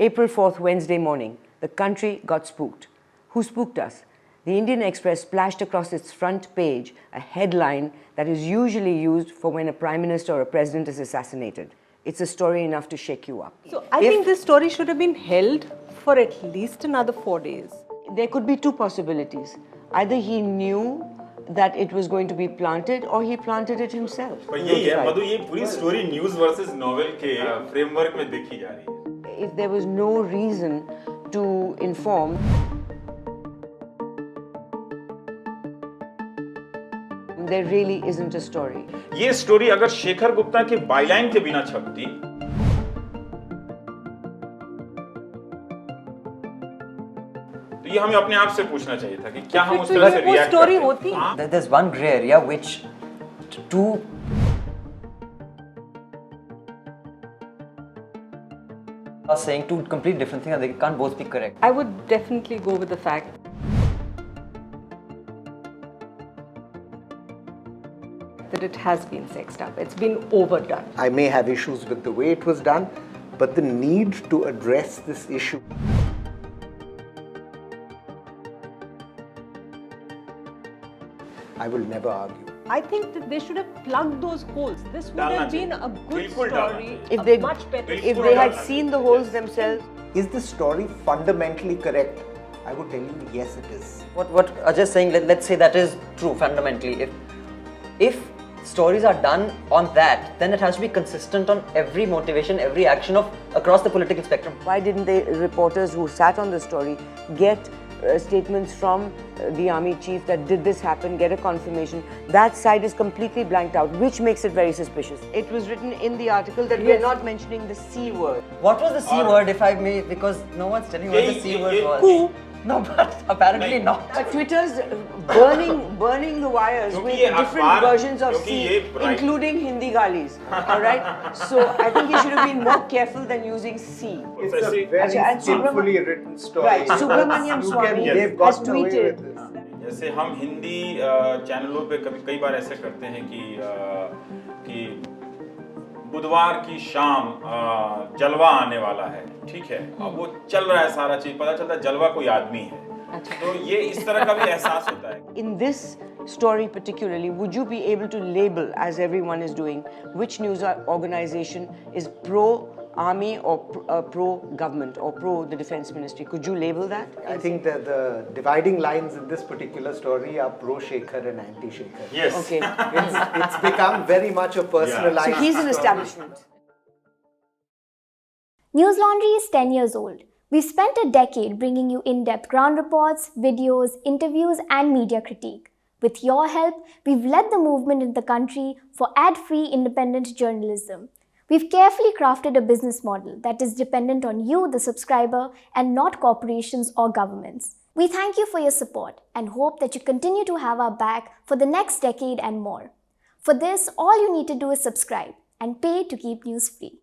April 4th, Wednesday morning, the country got spooked. Who spooked us? The Indian Express splashed across its front page a headline that is usually used for when a prime minister or a president is assassinated. It's a story enough to shake you up. So I think this story should have been held for at least another 4 days. There could be two possibilities. Either he knew that it was going to be planted or he planted it himself. पर यही है मधु, ये पूरी story news versus novel के framework में देखी जा रही है. If there was no reason to inform, there really isn't a story. ये स्टोरी अगर शेखर गुप्ता के बायलाइन के बिना छपती, तो ये हमें अपने आप से पूछना चाहिए था कि क्या हम उस तरह से रिएक्ट करते. There's one gray area which two are saying two completely different things and they can't both be correct. I would definitely go with the fact that it has been sexed up. It's been overdone. I may have issues with the way it was done, but the need to address this issue. I will never argue. I think that they should have plugged those holes. This would have been a good story, much better. If they had seen the holes themselves. Is the story fundamentally correct? I would tell you, yes, it is. What Ajay is saying, let's say that is true fundamentally. If stories are done on that, then it has to be consistent on every motivation, every action of across the political spectrum. Why didn't the reporters who sat on the story get statements from the army chief that did this happen, get a confirmation? That side is completely blanked out, which makes it very suspicious. It was written in the article that we're not mentioning the C word. What was the C word, if I may, because no one's telling me what the C word was. Who? No, but apparently not. But Twitter's burning the wires with different versions of C, including Hindi galis. Alright? So I think he should have been more careful than using C. It's a very skillfully written story. Right, Subramaniam Swamy has tweeted. जैसे हम हिंदी चैनलों पे कई बार ऐसे करते हैं कि बुधवार की शाम जलवा आने वाला है, ठीक है, अब वो चल रहा है सारा चीज, पता चलता है जलवा कोई आदमी है, तो ये इस तरह का भी एहसास होता है. In this story particularly, would you be able to label, as everyone is doing, which news organization is pro-army or pro-government or pro-the defense ministry? Could you label that? I think that the dividing lines in this particular story are pro-Shekhar and anti-Shekhar. Yes. Okay. It's become very much a personalized So he's an story. establishment. Newslaundry is 10 years old. We've spent a decade bringing you in-depth ground reports, videos, interviews, and media critique. With your help, we've led the movement in the country for ad-free independent journalism. We've carefully crafted a business model that is dependent on you, the subscriber, and not corporations or governments. We thank you for your support and hope that you continue to have our back for the next decade and more. For this, all you need to do is subscribe and pay to keep news free.